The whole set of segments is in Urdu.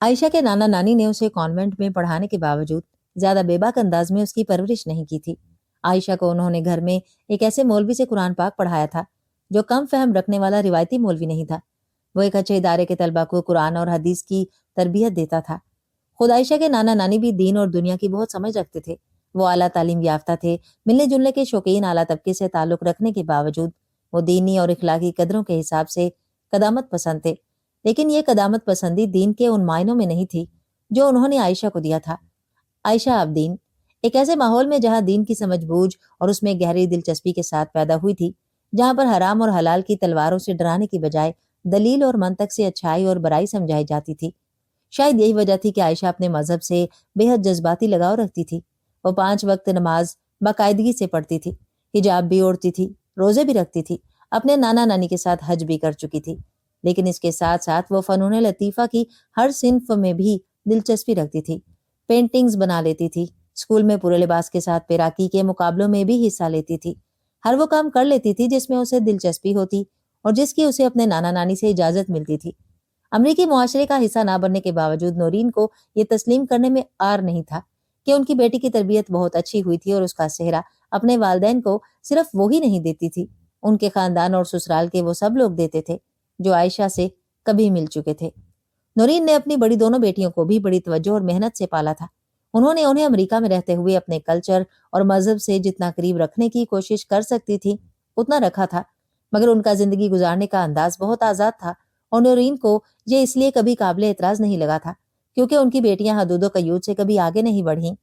عائشہ کے نانا نانی نے اسے کانوینٹ میں پڑھانے کے باوجود زیادہ بے باک انداز میں اس کی پرورش نہیں کی تھی۔ عائشہ کو انہوں نے گھر میں ایک ایسے مولوی سے قرآن پاک پڑھایا تھا جو کم فہم رکھنے والا روایتی مولوی نہیں تھا۔ وہ ایک اچھے ادارے کے طلبہ کو قرآن اور حدیث کی تربیت دیتا تھا۔ خود عائشہ کے نانا نانی بھی دین اور دنیا کی بہت سمجھ رکھتے تھے۔ وہ اعلیٰ تعلیم یافتہ تھے، ملنے جلنے کے شوقین، اعلیٰ طبقے سے تعلق رکھنے کے باوجود وہ دینی اور اخلاقی قدروں کے حساب سے قدامت پسند تھے، لیکن یہ قدامت پسندی دین کے ان معنوں میں نہیں تھی جو انہوں نے عائشہ کو دیا تھا۔ عائشہ آبدین ایک ایسے ماحول میں جہاں دین کی سمجھ بوجھ اور اس میں گہری دلچسپی کے ساتھ پیدا ہوئی تھی، جہاں پر حرام اور حلال کی تلواروں سے ڈرانے کی بجائے دلیل اور منطق سے اچھائی اور برائی سمجھائی جاتی تھی۔ شاید یہی وجہ تھی کہ عائشہ اپنے مذہب سے بے حد جذباتی لگاؤ رکھتی تھی۔ وہ 5 وقت نماز باقاعدگی سے پڑھتی تھی، حجاب بھی اوڑھتی تھی، روزے بھی رکھتی تھی، اپنے نانا نانی کے ساتھ حج بھی کر چکی تھی، لیکن اس کے ساتھ ساتھ وہ فنون لطیفہ کی ہر صنف میں بھی دلچسپی رکھتی تھی۔ پینٹنگز بنا لیتی تھی، اسکول میں پورے لباس کے ساتھ پیراکی کے مقابلوں میں بھی حصہ لیتی تھی، ہر وہ کام کر لیتی تھی جس میں اسے دلچسپی ہوتی اور جس کی اسے اپنے نانا نانی سے اجازت ملتی تھی۔ امریکی معاشرے کا حصہ نہ بننے کے باوجود نورین کو یہ تسلیم کرنے میں عار نہیں تھا کہ ان کی بیٹی کی تربیت بہت اچھی ہوئی تھی، اور اس کا سہرا اپنے والدین کو صرف وہی نہیں دیتی تھی، ان کے خاندان اور سسرال کے وہ سب لوگ دیتے تھے جو عائشہ سے کبھی مل چکے تھے۔ نورین نے اپنی بڑی دونوں بیٹیوں کو بھی بڑی توجہ اور محنت سے پالا تھا۔ انہوں نے انہیں امریکہ میں رہتے ہوئے اپنے کلچر اور مذہب سے جتنا قریب رکھنے کی کوشش کر سکتی تھی اتنا رکھا تھا، مگر ان کا زندگی گزارنے کا انداز بہت آزاد تھا، اور نورین کو یہ اس لیے کبھی قابل اعتراض نہیں لگا تھا کیونکہ ان کی بیٹیاں حدود و قیود سے کبھی آگے نہیں بڑھیں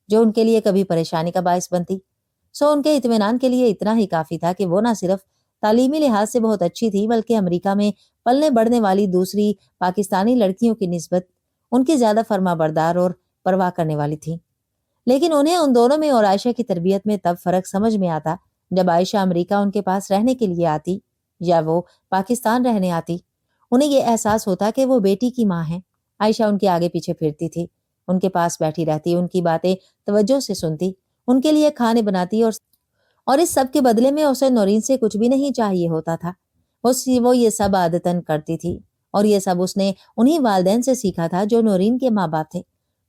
جو ان کے لیے کبھی پریشانی کا باعث بنتی۔ ان کے اطمینان کے لیے اتنا ہی کافی تھا کہ وہ نہ صرف تعلیمی لحاظ سے بہت اچھی تھی بلکہ امریکہ میں پلنے بڑھنے والی دوسری پاکستانی لڑکیوں کی نسبت ان کی زیادہ فرما بردار اور پرواہ کرنے والی تھی۔ لیکن انہیں ان دونوں میں اور عائشہ کی تربیت میں تب فرق سمجھ میں آتا جب عائشہ امریکہ ان کے پاس رہنے کے لیے آتی یا وہ پاکستان رہنے آتی۔ انہیں یہ احساس ہوتا کہ وہ بیٹی کی ماں ہیں۔ عائشہ ان کے آگے پیچھے پھرتی تھی، ان کے پاس بیٹھی رہتی، ان کی باتیں توجہ سے سنتی، ان کے لیے کھانے بناتی، اور اس سب کے بدلے میں اسے نورین سے کچھ بھی نہیں چاہیے ہوتا تھا۔ وہ یہ سب عادتاً کرتی تھی، اور یہ سب اس نے انہی والدین سے سیکھا تھا جو نورین کے ماں باپ تھے۔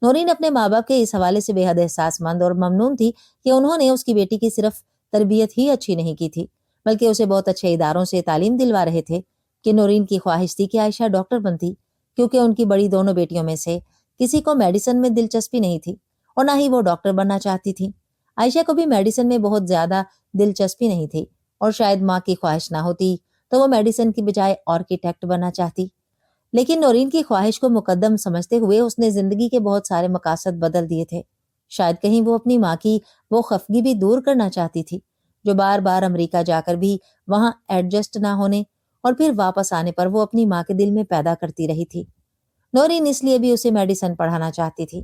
نورین اپنے ماں باپ کے اس حوالے سے بے حد احساس مند اور ممنون تھی کہ انہوں نے اس کی بیٹی کی صرف تربیت ہی اچھی نہیں کی تھی بلکہ اسے بہت اچھے اداروں سے تعلیم دلوا رہے تھے کہ نورین کی خواہش تھی کہ عائشہ ڈاکٹر بنتی، کیونکہ ان کی بڑی دونوں بیٹیوں میں سے کسی کو میڈیسن میں دلچسپی نہیں تھی اور نہ ہی وہ ڈاکٹر بننا چاہتی تھی۔ عائشہ کو بھی میڈیسن میں بہت زیادہ دلچسپی نہیں تھی، اور شاید ماں کی خواہش نہ ہوتی تو وہ میڈیسن کی بجائے آرکیٹیکٹ بننا چاہتی۔ لیکن نورین کی خواہش کو مقدم سمجھتے ہوئے اس نے زندگی کے بہت سارے مقاصد بدل دیے تھے۔ شاید کہیں وہ اپنی ماں کی وہ خفگی بھی دور کرنا چاہتی تھی جو بار بار امریکہ جا کر بھی وہاں ایڈجسٹ نہ ہونے اور پھر واپس آنے پر وہ اپنی ماں کے دل میں پیدا کرتی رہی تھی۔ نورین اس لیے بھی اسے میڈیسن پڑھانا چاہتی تھی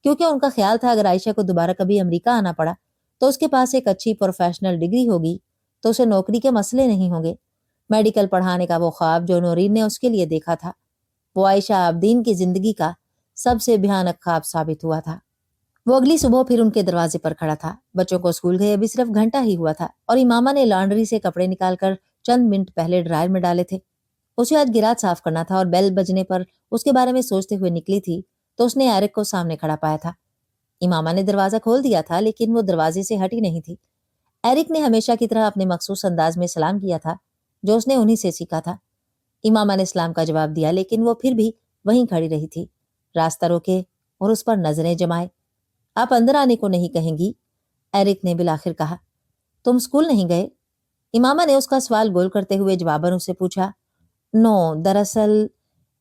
کیونکہ ان کا خیال تھا اگر عائشہ کو دوبارہ کبھی امریکہ آنا پڑا تو اس کے پاس ایک اچھی پروفیشنل ڈگری ہوگی تو اسے نوکری کے مسئلے نہیں ہوں گے۔ میڈیکل پڑھانے کا وہ خواب جو نورین نے اس کے لیے دیکھا تھا وہ عائشہ آبدین کی زندگی کا سب سے بھیانک خواب ثابت ہوا تھا۔ وہ اگلی صبح پھر ان کے دروازے پر کھڑا تھا۔ بچوں کو اسکول گئے ابھی صرف گھنٹہ ہی ہوا تھا اور امامہ نے لانڈری سے کپڑے نکال کر چند منٹ پہلے ڈرائر میں ڈالے تھے۔ اسے آج گرات صاف کرنا تھا اور بیل بجنے پر اس کے بارے میں سوچتے ہوئے نکلی تھی تو اس نے ایرک کو سامنے کھڑا پایا تھا۔ امامہ نے دروازہ کھول دیا تھا لیکن وہ دروازے سے ہٹی نہیں تھی۔ ایرک نے ہمیشہ کی طرح اپنے مخصوص انداز میں سلام کیا تھا جو اس نے انہی سے سیکھا تھا۔ امامہ نے سلام کا جواب دیا لیکن وہ پھر بھی وہیں کھڑی رہی تھی، راستہ روکے اور اس پر نظریں جمائے۔ آپ اندر آنے کو نہیں کہیں گی؟ ایرک نے بالآخر کہا۔ تم اسکول نہیں گئے؟ امامہ نے اس کا سوال گول کرتے ہوئے جواباً اس سے پوچھا۔ نو، دراصل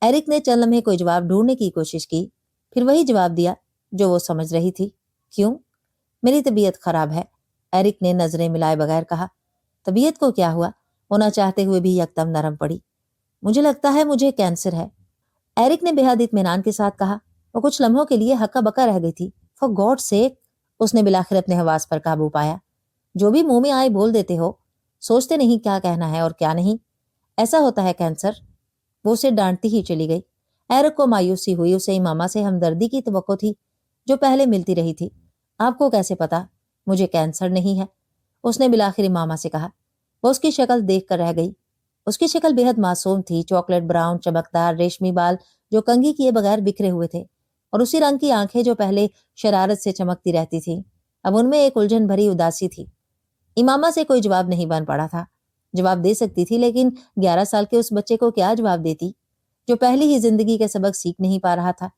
ایرک نے چند لمحے کوئی جواب ڈھونڈنے کی کوشش کی، پھر وہی جواب دیا جو وہ سمجھ رہی تھی۔ کیوں؟ میری طبیعت خراب ہے، ایرک نے نظریں ملائے بغیر کہا۔ طبیعت کو کیا ہوا؟ وہ نہ چاہتے ہوئے بھی یکدم نرم پڑی۔ مجھے لگتا ہے مجھے کینسر ہے، ایرک نے بے حد اطمینان کے ساتھ کہا۔ وہ کچھ لمحوں کے لیے ہکا بکا رہ گئی تھی۔ فار گاڈ سیک، اس نے بالآخر اپنے حواس پر قابو پایا۔ جو بھی منہ میں آئے بول دیتے ہو، سوچتے نہیں کیا کہنا ہے اور کیا نہیں۔ ایسا ہوتا ہے کینسر۔ وہ اسے ڈانٹتی ہی چلی گئی۔ ایرک کو مایوسی ہوئی، اسے امامہ سے ہمدردی کی توقع تھی جو پہلے ملتی رہی تھی۔ آپ کو کیسے پتا مجھے کینسر نہیں ہے؟ اس نے بالآخر امامہ سے کہا۔ وہ اس کی شکل دیکھ کر رہ گئی۔ اس کی شکل بے حد معصوم تھی، چاکلیٹ براؤن چمکدار ریشمی بال جو کنگھی کیے بغیر بکھرے ہوئے تھے، اور اسی رنگ کی آنکھیں جو پہلے شرارت سے چمکتی رہتی تھی، اب ان میں ایک الجھن بھری اداسی تھی۔ امامہ سے کوئی جواب نہیں بن پڑا تھا۔ جواب دے سکتی تھی، لیکن 11 سال کے اس بچے کو کیا جواب دیتی جو پہلی ہی زندگی کے سبق سیکھ نہیں پا رہا تھا۔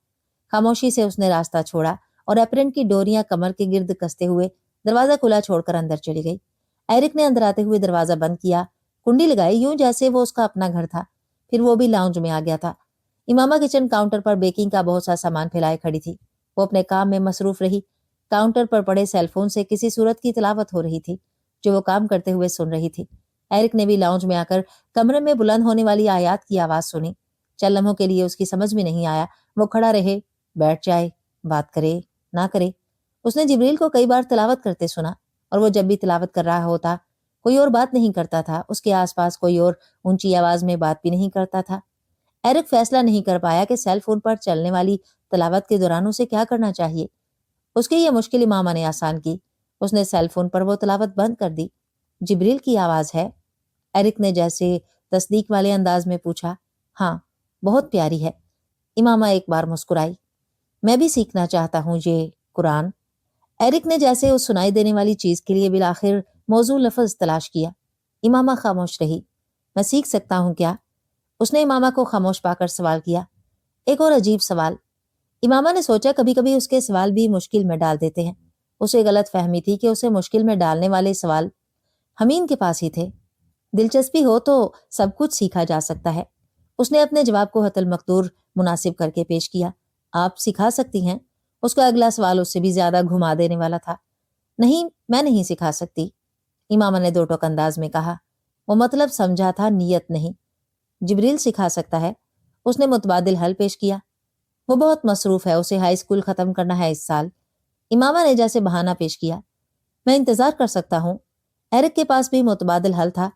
خاموشی سے اس نے راستہ چھوڑا اور اپرن کی ڈوریاں کمر کے گرد کستے ہوئے دروازہ کھلا چھوڑ کر اندر چلی گئی۔ ایرک نے اندر آتے ہوئے دروازہ بند کیا، کنڈی لگائی، یوں جیسے وہ اس کا اپنا گھر تھا۔ پھر وہ بھی لاؤنج میں آ گیا تھا۔ امامہ کچن کاؤنٹر پر بیکنگ کا بہت سا سامان پھیلائے کھڑی تھی۔ وہ اپنے کام میں مصروف رہی۔ کاؤنٹر پر پڑے سیل فون سے کسی صورت کی تلاوت ہو رہی تھی جو وہ کام کرتے ہوئے سن رہی تھی۔ ایرک نے بھی لاؤنج میں آ کر کمرے میں بلند ہونے والی آیات کی آواز سنی۔ چند لمحوں کے لیے اس کی سمجھ میں نہیں آیا وہ کھڑا رہے، بیٹھ جائے، بات کرے، نہ کرے۔ اس نے جبریل کو کئی بار تلاوت کرتے سنا، اور وہ جب بھی تلاوت کر رہا ہوتا کوئی اور بات نہیں کرتا تھا، اس کے آس پاس کوئی اور اونچی آواز میں بات بھی نہیں کرتا تھا۔ ایرک فیصلہ نہیں کر پایا کہ سیل فون پر چلنے والی تلاوت کے دوران اسے کیا کرنا چاہیے۔ اس کی یہ مشکل امامہ نے آسان کی۔ اس نے سیل فون پر وہ تلاوت بند کر دی۔ جبریل کی آواز ہے؟ ایرک نے جیسے تصدیق والے انداز میں پوچھا۔ ہاں، بہت پیاری ہے۔ امامہ ایک بار مسکرائی۔ میں بھی سیکھنا چاہتا ہوں یہ قرآن۔ ایرک نے جیسے اس سنائی دینے والی چیز کے لیے بالآخر موزوں لفظ تلاش کیا۔ امامہ خاموش رہی۔ میں سیکھ سکتا ہوں کیا؟ اس نے امامہ کو خاموش پا کر سوال کیا۔ ایک اور عجیب سوال۔ امامہ نے سوچا کبھی کبھی اس کے سوال بھی مشکل میں ڈال دیتے ہیں۔ اسے غلط فہمی تھی کہ اسے مشکل میں ڈالنے والے سوال حمین کے پاس ہی تھے۔ دلچسپی ہو تو سب کچھ سیکھا جا سکتا ہے۔ اس نے اپنے جواب کو حت المقدور مناسب کر کے پیش کیا۔ آپ سکھا سکتی ہیں؟ اس کا اگلا سوال اس سے بھی زیادہ گھما دینے والا تھا۔ نہیں، میں نہیں سکھا سکتی، امامہ نے دو ٹوک انداز میں کہا۔ وہ مطلب سمجھا تھا، نیت نہیں۔ جبریل سکھا سکتا ہے، اس نے متبادل حل پیش کیا۔ وہ بہت مصروف ہے، اسے ہائی اسکول ختم کرنا ہے اس سال، امامہ نے جیسے بہانہ پیش کیا۔ میں انتظار کر سکتا ہوں۔ ایرک کے پاس بھی متبادل حل تھا۔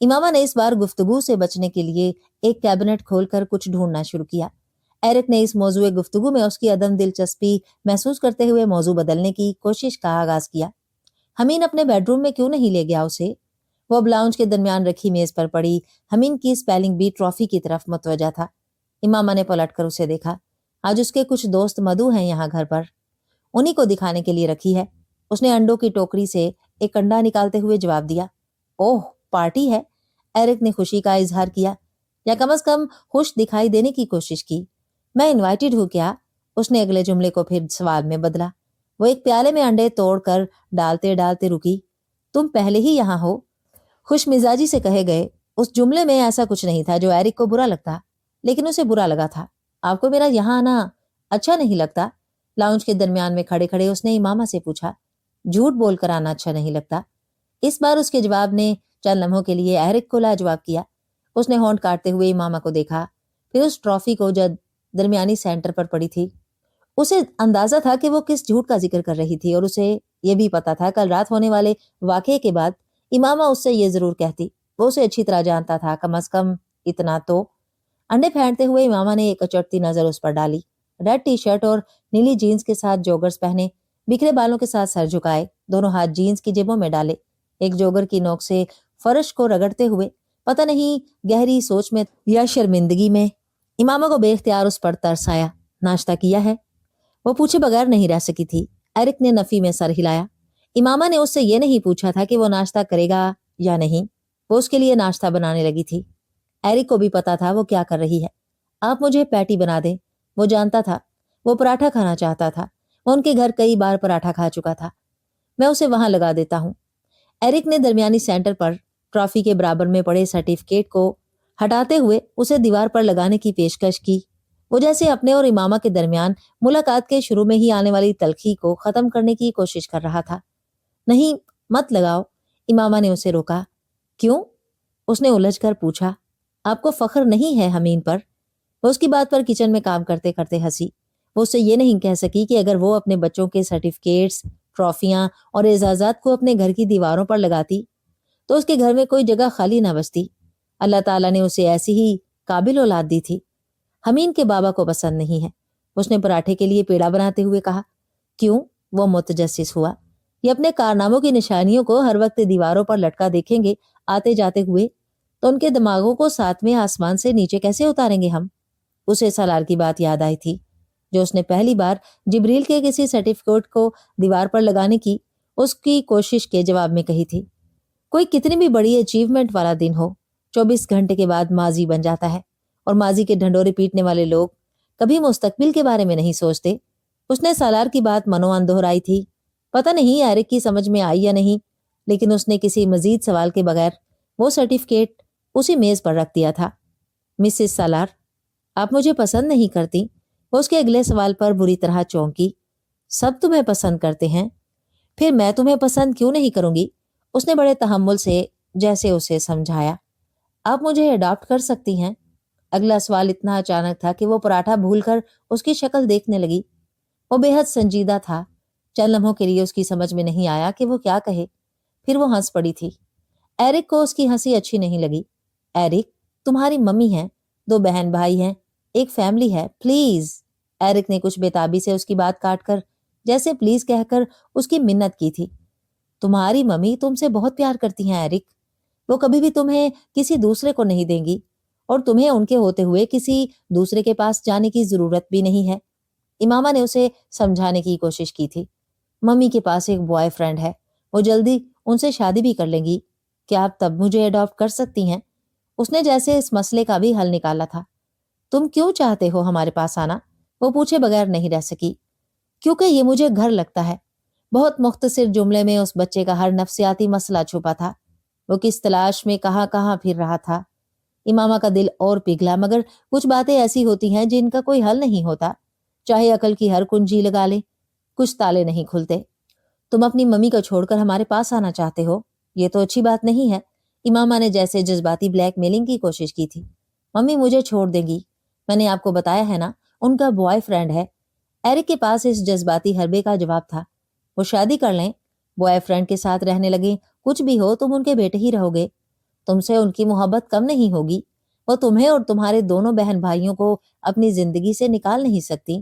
امامہ نے اس بار گفتگو سے بچنے کے لیے ایک کیبنٹ کھول کر کچھ ڈھونڈنا شروع کیا۔ ایرک نے اس موضوع گفتگو میں اس کی عدم دلچسپی محسوس کرتے ہوئے موضوع بدلنے کی کوشش کا آغاز کیا۔ حمین اپنے بیڈ روم میں کیوں نہیں لے گیا اسے؟ وہ اب لاؤنج کے درمیان رکھی میز پر پڑی حمین کی اسپیلنگ بی ٹرافی کی طرف متوجہ تھا۔ امامہ نے پلٹ کر اسے دیکھا۔ آج اس کے کچھ دوست مدعو ہیں یہاں گھر پر، انہی کو دکھانے کے لیے رکھی ہے۔ اس نے انڈوں کی ٹوکری سے ایک انڈا نکالتے ہوئے جواب دیا۔ اوہ، پارٹی ہے؟ ایرک نے خوشی کا اظہار کیا، یا کم از کم خوش دکھائی دینے کی کوشش کی۔ میں انوائٹڈ ہوں کیا؟ اس نے اگلے جملے کو پھر سوال میں بدلا۔ وہ ایک پیالے میں انڈے توڑ کر ڈالتے ڈالتے رکی۔ تم پہلے ہی یہاں ہو؟ خوش مزاجی سے کہے گئے اس جملے میں ایسا کچھ نہیں تھا جو ایرک کو برا لگتا، لیکن اسے برا لگا تھا۔ آپ کو میرا یہاں آنا اچھا نہیں لگتا؟ لاؤنج کے درمیان میں کھڑے کھڑے اس نے امامہ سے پوچھا۔ جھوٹ بول کر آنا اچھا نہیں لگتا۔ اس بار اس کے جواب نے چند لمحوں کے لیے ایرک کو لاجواب کیا۔ اس نے ہونٹ کاٹتے ہوئے امامہ کو دیکھا، پھر اس ٹرافی کو جو درمیانی سینٹر پر پڑی تھی۔ اسے اندازہ تھا کہ وہ کس جھوٹ کا ذکر کر رہی تھی، اور اسے یہ بھی پتا تھا کل رات ہونے والے واقعے کے بعد امامہ اس سے یہ ضرور کہتی۔ وہ اسے اچھی طرح جانتا تھا، کم از کم اتنا تو۔ انڈے پھینٹتے ہوئے امامہ نے ایک اچٹتی نظر اس پر ڈالی۔ ریڈ ٹی شرٹ اور نیلی جینز کے ساتھ جوگرز پہنے، بکھرے بالوں کے ساتھ سر جھکائے، دونوں ہاتھ جینز کی جیبوں میں ڈالے، ایک جوگر کی نوک سے فرش کو رگڑتے ہوئے، پتہ نہیں گہری سوچ میں یا شرمندگی میں، امامہ کو بے اختیار اس پر ترس آیا۔ ناشتہ کیا ہے؟ وہ پوچھے بغیر نہیں رہ سکی تھی۔ ایرک نے نفی میں سر ہلایا۔ امامہ نے اس سے یہ نہیں پوچھا تھا کہ وہ ناشتہ کرے گا یا نہیں، وہ اس کے لیے ناشتہ بنانے لگی تھی۔ ایرک کو بھی پتا تھا وہ کیا کر رہی ہے۔ آپ مجھے پیٹی بنا دیں، وہ جانتا تھا۔ وہ پراٹھا کھانا چاہتا تھا، وہ ان کے گھر کئی بار پراٹھا کھا چکا تھا۔ میں اسے وہاں لگا دیتا ہوں۔ ایرک نے درمیانی سینٹر پر ٹرافی کے برابر میں پڑے سرٹیفکیٹ کو ہٹاتے ہوئے اسے دیوار پر لگانے کی پیشکش کی۔ وہ جیسے اپنے اور امامہ کے درمیان ملاقات کے شروع میں ہی آنے والی تلخی کو ختم کرنے کی کوشش کر رہا تھا۔ نہیں، مت لگاؤ، امامہ نے اسے روکا۔ کیوں؟ اس نے الجھ کر پوچھا۔ آپ کو فخر نہیں ہے حمین پر؟ وہ اس کی بات پر کچن میں کام کرتے کرتے ہنسی۔ وہ اسے یہ نہیں کہہ سکی کہ اگر وہ اپنے بچوں کے سرٹیفکیٹس، ٹرافیاں اور اعزازات کو اپنے گھر کی دیواروں پر لگاتی تو اس کے گھر میں کوئی جگہ خالی نہ بچتی۔ اللہ تعالیٰ نے اسے ایسی ہی قابل اولاد دی تھی۔ حمین کے بابا کو پسند نہیں ہے، اس نے پراٹھے کے لیے پیڑا بناتے ہوئے کہا۔ کیوں؟ وہ متجسس ہوا۔ یہ اپنے کارناموں کی نشانیوں کو ہر وقت دیواروں پر لٹکا دیکھیں گے آتے جاتے ہوئے تو ان کے دماغوں کو ساتویں آسمان سے نیچے کیسے اتاریں گے ہم؟ اسے سالار کی بات یاد آئی تھی جو اس نے پہلی بار جبریل کے کسی سرٹیفکیٹ کو دیوار پر لگانے کی اس کی کوشش کے جواب میں کہی تھی۔ کوئی کتنی بھی بڑی اچیومنٹ والا دن ہو، 24 گھنٹے کے بعد ماضی بن جاتا ہے، اور ماضی کے ڈھنڈورے پیٹنے والے لوگ کبھی مستقبل کے بارے میں نہیں سوچتے۔ اس نے سالار کی بات منوان دہرائی تھی۔ پتہ نہیں ایرک کی سمجھ میں آئی یا نہیں، لیکن اس نے کسی مزید سوال کے بغیر وہ سرٹیفکیٹ اسی میز پر رکھ دیا تھا۔ مسز سالار، آپ مجھے پسند نہیں کرتی؟ وہ اس کے اگلے سوال پر بری طرح چونکی۔ سب تمہیں پسند کرتے ہیں، پھر میں تمہیں پسند کیوں نہیں کروں گی؟ اس نے بڑے تحمل سے جیسے اسے سمجھایا۔ آپ مجھے اڈاپٹ کر سکتی ہیں؟ اگلا سوال اتنا اچانک تھا کہ وہ پراٹھا بھول کر اس کی شکل دیکھنے لگی۔ وہ بے حد سنجیدہ تھا۔ چند لمحوں کے لیے اس کی سمجھ میں نہیں آیا کہ وہ کیا کہے، پھر وہ ہنس پڑی تھی۔ ایرک کو اس کی ہنسی اچھی نہیں لگی۔ ایرک، تمہاری ممی ہیں، 2 بہن بھائی ہیں، ایک فیملی ہے، پلیز۔ ایرک نے کچھ بےتابی سے اس کی بات کاٹ کر جیسے پلیز کہہ کر اس کی منت کی تھی۔ تمہاری ممی تم سے بہت پیار کرتی ہیں ایرک، وہ کبھی بھی تمہیں کسی دوسرے کو نہیں دیں گی، اور تمہیں ان کے ہوتے ہوئے کسی دوسرے کے پاس جانے کی ضرورت بھی نہیں ہے۔ امامہ نے اسے سمجھانے کی کوشش کی تھی۔ ممی کے پاس ایک بوائے فرینڈ ہے، وہ جلدی ان سے شادی بھی کر لیں گی، کیا آپ تب مجھے اڈاپٹ کر سکتی ہیں؟ اس نے جیسے اس مسئلے کا بھی حل نکالا تھا۔ تم کیوں چاہتے ہو ہمارے پاس آنا؟ وہ پوچھے بغیر نہیں رہ سکی۔ کیونکہ یہ مجھے گھر لگتا ہے۔ بہت مختصر جملے میں اس بچے کا ہر نفسیاتی مسئلہ چھپا تھا۔ وہ کس تلاش میں کہاں کہاں پھر رہا تھا۔ امامہ کا دل اور پگھلا، مگر کچھ باتیں ایسی ہوتی ہیں جن کا کوئی حل نہیں ہوتا، چاہے عقل کی ہر کنجی لگا لے، کچھ تالے نہیں کھلتے۔ تم اپنی ممی کو چھوڑ کر ہمارے پاس آنا چاہتے ہو، یہ تو اچھی بات نہیں ہے۔ امامہ نے جیسے جذباتی بلیک میلنگ کی کوشش کی تھی۔ ممی مجھے چھوڑ دیں گی، میں نے آپ کو بتایا ہے نا، ان کا بوائے فرینڈ ہے۔ ایرک کے پاس اس جذباتی حربے کا جواب تھا۔ وہ شادی کر لیں، بوائے فرینڈ کے ساتھ رہنے لگیں، کچھ بھی ہو تم ان کے بیٹے ہی رہو گے، تم سے ان کی محبت کم نہیں ہوگی، وہ تمہیں اور تمہارے دونوں بہن بھائیوں کو اپنی زندگی سے نکال نہیں سکتی۔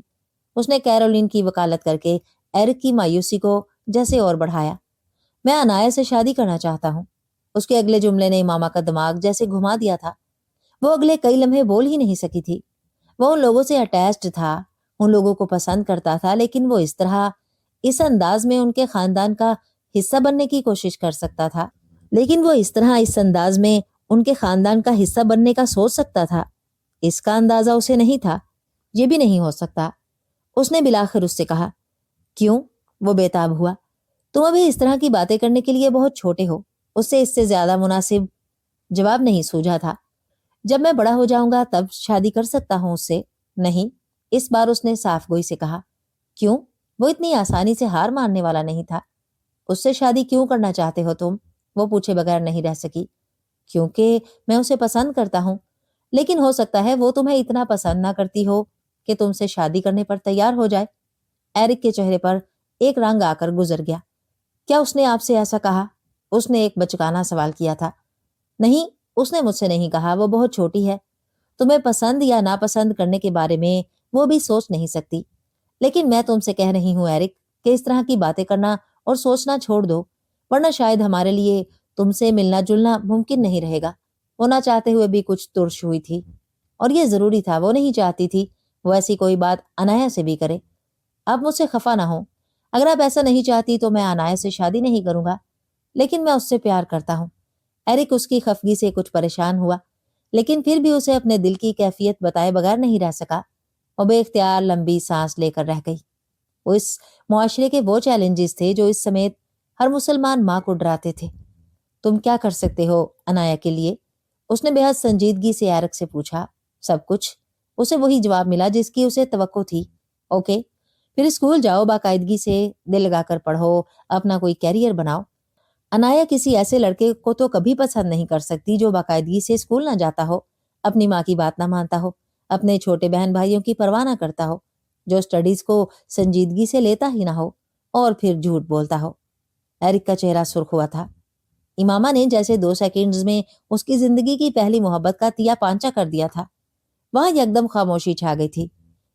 اس نے کیرولین کی وکالت کر کے ایرک کی مایوسی کو جیسے اور بڑھایا۔ میں انایا سے شادی کرنا چاہتا ہوں۔ اس کے اگلے جملے نے امامہ کا دماغ جیسے گھما دیا تھا۔ وہ اگلے کئی لمحے بول ہی نہیں سکی تھی۔ وہ ان لوگوں سے اٹیچڈ تھا، ان لوگوں کو پسند کرتا تھا، لیکن وہ اس انداز میں ان کے خاندان کا حصہ بننے کی کوشش کر سکتا تھا، ان کے خاندان کا حصہ بننے کا سوچ سکتا تھا۔ اس کا اندازہ اسے نہیں تھا، یہ بھی نہیں ہو سکتا۔ اس نے بالآخر اس سے کہا، کیوں؟ وہ بے تاب ہوا۔ تم ابھی اس طرح کی باتیں کرنے کے لیے بہت چھوٹے ہو۔ اس سے زیادہ مناسب جواب نہیں سوجھا تھا۔ جب میں بڑا ہو جاؤں گا تب شادی کر سکتا ہوں اس سے۔ نہیں، اس بار اس نے صاف گوئی سے کہا۔ کیوں؟ وہ اتنی آسانی سے ہار ماننے والا نہیں تھا۔ اس سے شادی کیوں کرنا چاہتے ہو تم؟ وہ پوچھے بغیر نہیں رہ سکی۔ کیونکہ میں اسے پسند کرتا ہوں، لیکن ہو سکتا ہے وہ تمہیں اتنا پسند نہ کرتی ہو کہ تم سے شادی کرنے پر تیار ہو جائے۔ ایرک کے چہرے پر ایک رنگ آ کر گزر گیا۔ کیا اس نے آپ سے ایسا کہا؟ اس نے ایک بچکانا سوال کیا تھا۔ نہیں، اس نے مجھ سے نہیں کہا، وہ بہت چھوٹی ہے، تمہیں پسند یا ناپسند کرنے کے بارے میں وہ بھی سوچ نہیں سکتی۔ لیکن میں تم سے کہہ رہی ہوں ایرک کہ اس طرح کی باتیں کرنا اور سوچنا چھوڑ دو، ورنہ شاید ہمارے لیے تم سے ملنا جلنا ممکن نہیں رہے گا۔ وہ نہ چاہتے ہوئے بھی کچھ ترش ہوئی تھی، اور یہ ضروری تھا، وہ نہیں چاہتی تھی وہ ایسی کوئی بات انایا سے بھی کرے۔ آپ مجھ سے خفا نہ ہوں، اگر آپ ایسا نہیں چاہتی تو میں انایا سے شادی نہیں کروں گا، لیکن میں اس سے پیار کرتا ہوں۔ ایرک اس کی خفگی سے کچھ پریشان ہوا، لیکن پھر بھی اسے اپنے دل کی کیفیت بتائے بغیر نہیں رہ سکا۔ وہ بے اختیار لمبی سانس لے کر رہ گئی۔ وہ اس معاشرے کے وہ چیلنجز تھے جو اس سمیت ہر مسلمان ماں کو ڈراتے تھے۔ تم کیا کر سکتے ہو انایا کے لیے؟ اس نے بے حد سنجیدگی سے ایرک سے پوچھا۔ سب کچھ، اسے وہی جواب ملا جس کی اسے توقع تھی۔ اوکے، پھر اسکول جاؤ، باقاعدگی سے دل لگا کر پڑھو، اپنا کوئی کیریئر بناؤ۔ انایا کسی ایسے لڑکے کو تو کبھی پسند نہیں کر سکتی جو باقاعدگی سے اسکول نہ جاتا ہو، اپنی ماں کی بات نہ مانتا ہو، اپنے چھوٹے بہن بھائیوں کی پرواہ نہ کرتا ہو، جو اسٹڈیز کو سنجیدگی سے لیتا ہی نہ ہو، اور پھر جھوٹ بولتا ہو۔ ایرک کا چہرہ سرخ ہوا تھا۔ امامہ نے جیسے 2 سیکنڈز میں اس کی زندگی کی پہلی محبت کا تیا پانچا کر دیا تھا۔ وہاں یکدم خاموشی چھا گئی تھی۔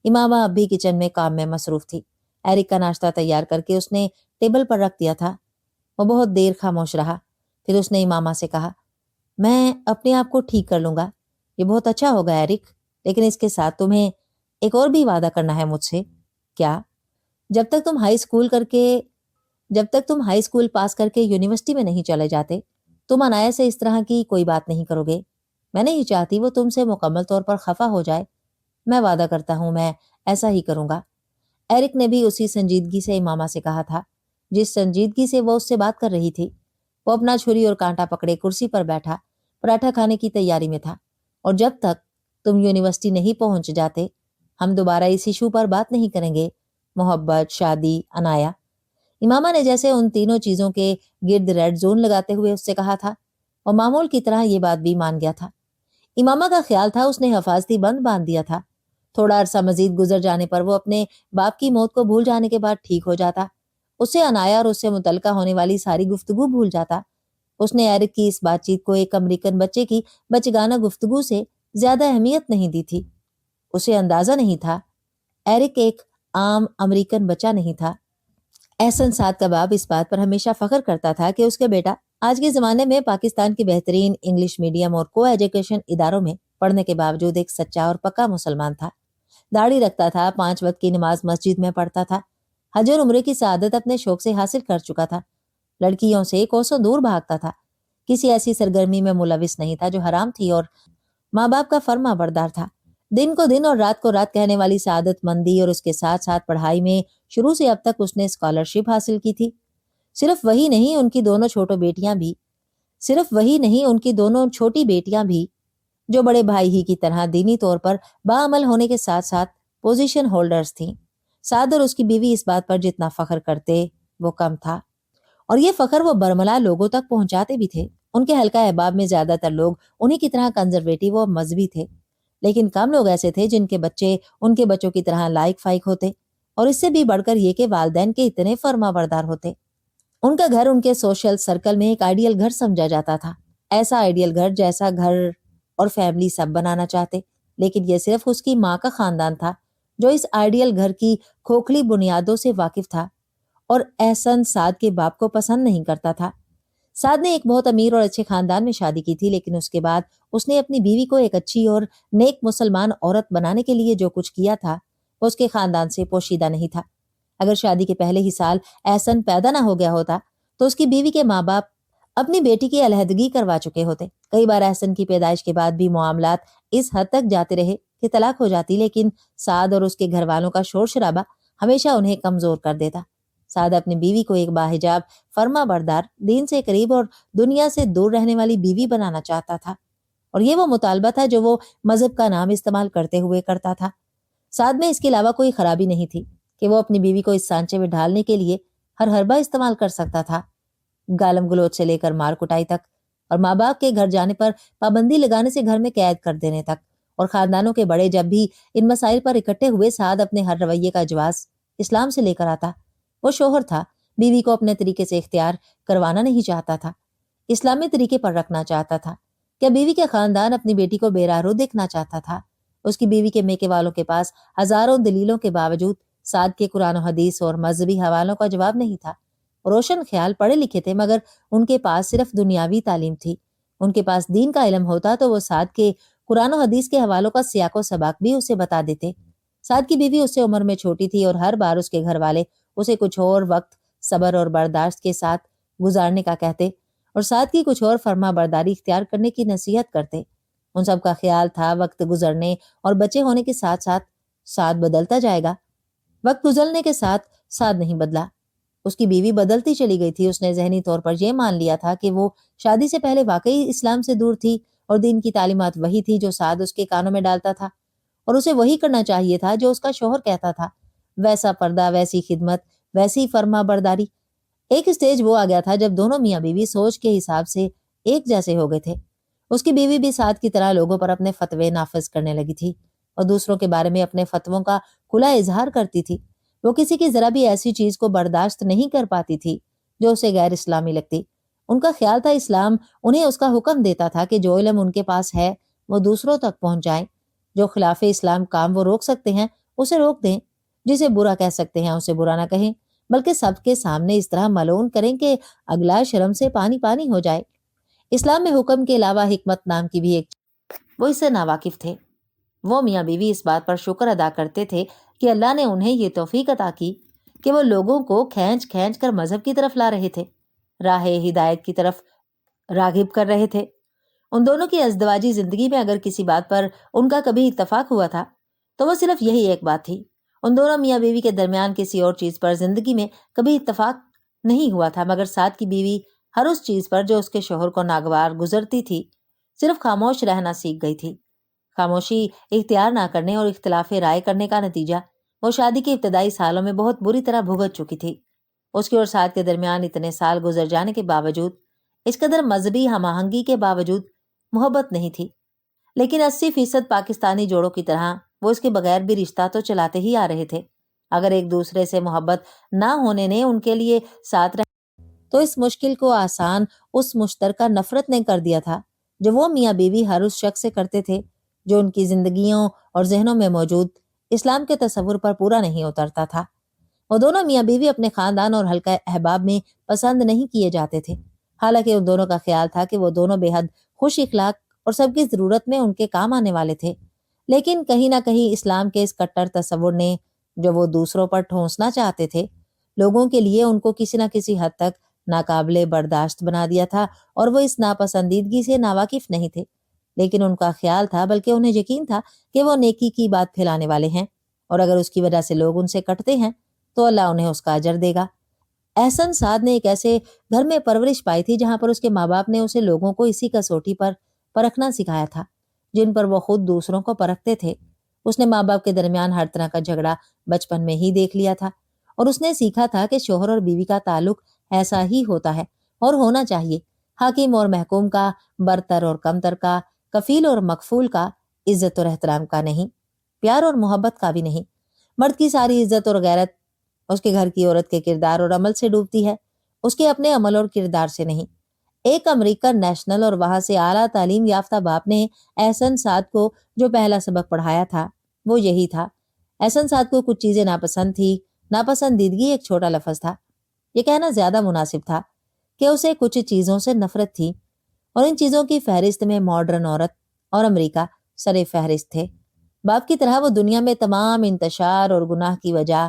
امامہ اب بھی کچن میں کام میں مصروف تھی۔ ایرک کا ناشتہ تیار کر کے اس نے ٹیبل پر رکھ دیا تھا۔ وہ بہت دیر خاموش رہا، پھر اس نے امامہ سے کہا، میں اپنے آپ کو ٹھیک کر لوں گا۔ یہ بہت اچھا ہوگا ایرک، لیکن اس کے ساتھ تمہیں ایک اور بھی وعدہ کرنا ہے مجھ سے۔ کیا؟ جب تک تم ہائی اسکول پاس کر کے یونیورسٹی میں نہیں چلے جاتے، تم عنایا سے اس طرح کی کوئی بات نہیں کرو گے۔ میں نہیں چاہتی وہ تم سے مکمل طور پر خفا ہو جائے۔ میں وعدہ کرتا ہوں میں ایسا ہی کروں گا۔ ایرک نے بھی اسی سنجیدگی سے امامہ سے کہا تھا جس سنجیدگی سے وہ اس سے بات کر رہی تھی۔ وہ اپنا چھری اور کانٹا پکڑے کرسی پر بیٹھا پراٹھا کھانے کی تیاری میں تھا۔ اور جب تک تم یونیورسٹی نہیں پہنچ جاتے، ہم دوبارہ اس ایشو پر بات نہیں کریں گے، محبت، شادی، عنایا۔ امامہ نے جیسے ان تینوں چیزوں کے گرد ریڈ زون لگاتے ہوئے اس سے کہا تھا، اور معمول کی طرح یہ بات بھی مان گیا تھا۔ امامہ کا خیال تھا اس نے حفاظتی بند باندھ دیا تھا۔ تھوڑا عرصہ مزید گزر جانے پر وہ اپنے باپ کی موت کو بھول جانے کے بعد ٹھیک ہو جاتا۔ اس سے عنایا اور اس سے متعلقہ ہونے والی ساری گفتگو بھول جاتا۔ اس نے ایرک کی اس بات چیت کو ایک امریکن بچے کی بچگانہ گفتگو سے زیادہ اہمیت نہیں دی تھی۔ اسے اندازہ نہیں تھا ایرک ایک عام امریکن بچہ نہیں تھا۔ احسن سعد کا باپ اس بات پر ہمیشہ فخر کرتا تھا کہ اس کا بیٹا آج کے زمانے میں پاکستان کے بہترین انگلش میڈیم اور کو ایجوکیشن اداروں میں پڑھنے کے باوجود ایک سچا اور پکا مسلمان تھا۔ داڑھی رکھتا تھا، 5 وقت کی نماز مسجد میں پڑھتا تھا، حج اور عمرے کی سعادت اپنے شوق سے حاصل کر چکا تھا، لڑکیوں سے کوسوں دور بھاگتا تھا، کسی ایسی سرگرمی میں ملوث نہیں تھا جو حرام تھی، اور ماں باپ کا فرما بردار تھا۔ دن کو دن اور رات کو رات کہنے والی سعادت مندی اور اس کے ساتھ ساتھ پڑھائی میں شروع سے اب تک اس نے اسکالرشپ حاصل کی تھی۔ صرف وہی نہیں ان کی دونوں چھوٹی بیٹیاں بھی جو بڑے بھائی ہی کی طرح دینی طور پر باعمل ہونے کے ساتھ ساتھ پوزیشن ہولڈرز تھیں۔ سعد اور اس کی بیوی اس بات پر جتنا فخر کرتے وہ کم تھا، اور یہ فخر وہ برملا لوگوں تک پہنچاتے بھی تھے۔ ان کے حلقہ احباب میں زیادہ تر لوگ انہی کی طرح کنزرویٹو اور مذہبی تھے، لیکن کم لوگ ایسے تھے جن کے بچے ان کے بچوں کی طرح لائق فائق ہوتے، اور اس سے بھی بڑھ کر یہ کہ والدین کے اتنے فرما بردار ہوتے۔ ان کا گھر ان کے سوشل سرکل میں ایک آئیڈیل گھر سمجھا جاتا تھا، ایسا آئیڈیل گھر جیسا گھر اور فیملی سب بنانا چاہتے، لیکن یہ صرف اس کی ماں کا خاندان تھا جو اس آئیڈیل گھر کی کھوکھلی بنیادوں سے واقف تھا، اور احسن سعد کے باپ کو پسند نہیں کرتا تھا۔ سعد نے ایک بہت امیر اور اچھے خاندان میں شادی کی تھی، لیکن اس کے بعد اس نے اپنی بیوی کو ایک اچھی اور نیک مسلمان عورت بنانے کے لیے جو کچھ کیا تھا وہ اس کے خاندان سے پوشیدہ نہیں تھا۔ اگر شادی کے پہلے ہی سال احسن پیدا نہ ہو گیا ہوتا تو اس کی بیوی کے ماں باپ اپنی بیٹی کی علیحدگی کروا چکے ہوتے۔ کئی بار احسن کی پیدائش کے بعد بھی معاملات اس حد تک جاتے رہے کہ طلاق ہو جاتی، لیکن سعد اور اس کے گھر والوں کا شور شرابہ ہمیشہ انہیں کمزور کر دیتا۔ سعد اپنی بیوی کو ایک باحجاب، فرما بردار، دین سے قریب اور دنیا سے دور رہنے والی بیوی بنانا چاہتا تھا، اور یہ وہ مطالبہ تھا جو وہ مذہب کا نام استعمال کرتے ہوئے کرتا تھا۔ سعد میں اس کے علاوہ کوئی خرابی نہیں تھی کہ وہ اپنی بیوی کو اس سانچے میں ڈھالنے کے لیے ہر حربہ استعمال کر سکتا تھا، گالم گلوچ سے لے کر مار کٹائی تک، اور ماں باپ کے گھر جانے پر پابندی لگانے سے گھر میں قید کر دینے تک، اور خاندانوں کے بڑے جب بھی ان مسائل پر اکٹھے ہوئے سعد اپنے ہر رویے کا جواز اسلام سے لے کر آتا۔ وہ شوہر تھا، بیوی کو اپنے طریقے سے اختیار کروانا نہیں چاہتا تھا، اسلامی طریقے پر رکھنا چاہتا تھا۔ کیا بیوی کے خاندان اپنی بیٹی کو بے راہ رو دیکھنا چاہتا تھا؟ اس کی بیوی کے میکے والوں کے پاس ہزاروں دلیلوں کے باوجود سعد کے قرآن و حدیث اور مذہبی حوالوں کا جواب نہیں تھا۔ روشن خیال، پڑھے لکھے تھے، مگر ان کے پاس صرف دنیاوی تعلیم تھی۔ ان کے پاس دین کا علم ہوتا تو وہ سعد کے قرآن و حدیث کے حوالوں کا سیاق و سباق بھی اسے بتا دیتے۔ سعد کی بیوی اس سے عمر میں چھوٹی تھی، اور ہر بار اس کے گھر والے اسے کچھ اور وقت صبر اور برداشت کے ساتھ گزارنے کا کہتے، اور سعد کی کچھ اور فرما برداری اختیار کرنے کی نصیحت کرتے۔ ان سب کا خیال تھا وقت گزرنے اور بچے ہونے کے ساتھ ساتھ سعد بدلتا جائے گا۔ وقت گزرنے کے ساتھ سعد نہیں بدلا، اس کی بیوی بدلتی چلی گئی تھی۔ اس نے ذہنی طور پر یہ مان لیا تھا کہ وہ شادی سے پہلے واقعی اسلام سے دور تھی، اور دین کی تعلیمات وہی تھی جو سعد اس کے کانوں میں ڈالتا تھا، اور اسے وہی کرنا چاہیے تھا جو اس کا شوہر کہتا تھا۔ ویسا پردہ، ویسی خدمت، ویسی فرما برداری۔ ایک اسٹیج وہ آ گیا تھا جب دونوں میاں بیوی سوچ کے حساب سے ایک جیسے ہو گئے تھے۔ اس کی بیوی بھی سعد کی طرح لوگوں پر اپنے فتوے نافذ کرنے لگی تھی، اور دوسروں کے بارے میں اپنے فتووں کا کھلا اظہار کرتی تھی۔ وہ کسی کی ذرا بھی ایسی چیز کو برداشت نہیں کر پاتی تھی جو اسے غیر اسلامی لگتی۔ ان کا خیال تھا اسلام انہیں اس کا حکم دیتا تھا کہ جو علم ان کے پاس ہے وہ دوسروں تک پہنچائیں، جو خلاف اسلام کام وہ روک سکتے ہیں اسے روک دیں، جسے برا کہہ سکتے ہیں اسے برا نہ کہیں، بلکہ سب کے سامنے اس طرح ملعون کریں کہ اگلا شرم سے پانی پانی ہو جائے۔ اسلام میں حکم کے علاوہ حکمت نام کی بھی ایک وہ اس سے ناواقف تھے۔ وہ میاں بیوی اس بات پر شکر ادا کرتے تھے کہ اللہ نے انہیں یہ توفیق عطا کی کہ وہ لوگوں کو کھینچ کھینچ کر مذہب کی طرف لا رہے تھے، راہ ہدایت کی طرف راغب کر رہے تھے۔ ان دونوں کی ازدواجی زندگی میں اگر کسی بات پر ان کا کبھی اتفاق ہوا تھا تو وہ صرف یہی ایک بات تھی۔ ان دونوں میاں بیوی کے درمیان کسی اور چیز پر زندگی میں کبھی اتفاق نہیں ہوا تھا، مگر ساتھ کی بیوی ہر اس چیز پر جو اس کے شوہر کو ناگوار گزرتی تھی صرف خاموش رہنا سیکھ گئی تھی۔ خاموشی اختیار نہ کرنے اور اختلاف رائے کرنے کا نتیجہ وہ شادی کے ابتدائی سالوں میں بہت بری طرح بھگت چکی تھی۔ اس کے اور سعد کے درمیان اتنے سال گزر جانے کے باوجود، اس قدر مذہبی ہم آہنگی کے باوجود محبت نہیں تھی، لیکن 80% پاکستانی جوڑوں کی طرح وہ اس کے بغیر بھی رشتہ تو چلاتے ہی آ رہے تھے۔ اگر ایک دوسرے سے محبت نہ ہونے نے ان کے لیے ساتھ رہ تو اس مشکل کو آسان اس مشترکہ نفرت نے کر دیا تھا جو وہ میاں بیوی ہر اس شخص سے کرتے تھے جو ان کی زندگیوں اور ذہنوں میں موجود اسلام کے تصور پر پورا نہیں اترتا تھا۔ وہ دونوں میاں بیوی اپنے خاندان اور حلقہ احباب میں پسند نہیں کیے جاتے تھے، حالانکہ ان دونوں کا خیال تھا کہ وہ دونوں بے حد خوش اخلاق اور سب کی ضرورت میں ان کے کام آنے والے تھے۔ لیکن کہیں نہ کہیں اسلام کے اس کٹر تصور نے جو وہ دوسروں پر ٹھونسنا چاہتے تھے، لوگوں کے لیے ان کو کسی نہ کسی حد تک ناقابل برداشت بنا دیا تھا، اور وہ اس ناپسندیدگی سے ناواقف نہیں تھے۔ لیکن ان کا خیال تھا، بلکہ انہیں یقین تھا کہ وہ نیکی کی بات پھیلانے والے ہیں، اور اگر اس کی وجہ سے لوگ ان سے کٹتے ہیں تو اللہ انہیں اس کا اجر دے گا۔ احسن سعد نے ایک ایسے گھر میں پرورش پائی تھی جہاں پر اس کے ماں باپ نے اسے لوگوں کو اسی کسوٹی پر پرکھنا سکھایا تھا جن پر وہ خود دوسروں کو پرکھتے تھے۔ اس نے ماں باپ کے درمیان ہر طرح کا جھگڑا بچپن میں ہی دیکھ لیا تھا، اور اس نے سیکھا تھا کہ شوہر اور بیوی کا تعلق ایسا ہی ہوتا ہے اور ہونا چاہیے، حاکم اور محکوم کا، برتر اور کمتر کا، کفیل اور مکفول کا، عزت اور احترام کا نہیں، پیار اور محبت کا بھی نہیں۔ مرد کی ساری عزت اور غیرت اس کے گھر کی عورت کے کردار اور عمل سے ڈوبتی ہے، اس کے اپنے عمل اور کردار سے نہیں۔ ایک امریکن نیشنل اور وہاں سے اعلیٰ تعلیم یافتہ باپ نے احسن سعد کو جو پہلا سبق پڑھایا تھا وہ یہی تھا۔ احسن سعد کو کچھ چیزیں ناپسند تھی۔ ناپسندیدگی ایک چھوٹا لفظ تھا، یہ کہنا زیادہ مناسب تھا کہ اسے کچھ چیزوں سے نفرت تھی، اور ان چیزوں کی فہرست میں ماڈرن عورت اور امریکہ سر فہرست تھے۔ باپ کی طرح وہ دنیا میں تمام انتشار اور گناہ کی وجہ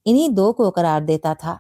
انہی دو کو قرار دیتا تھا۔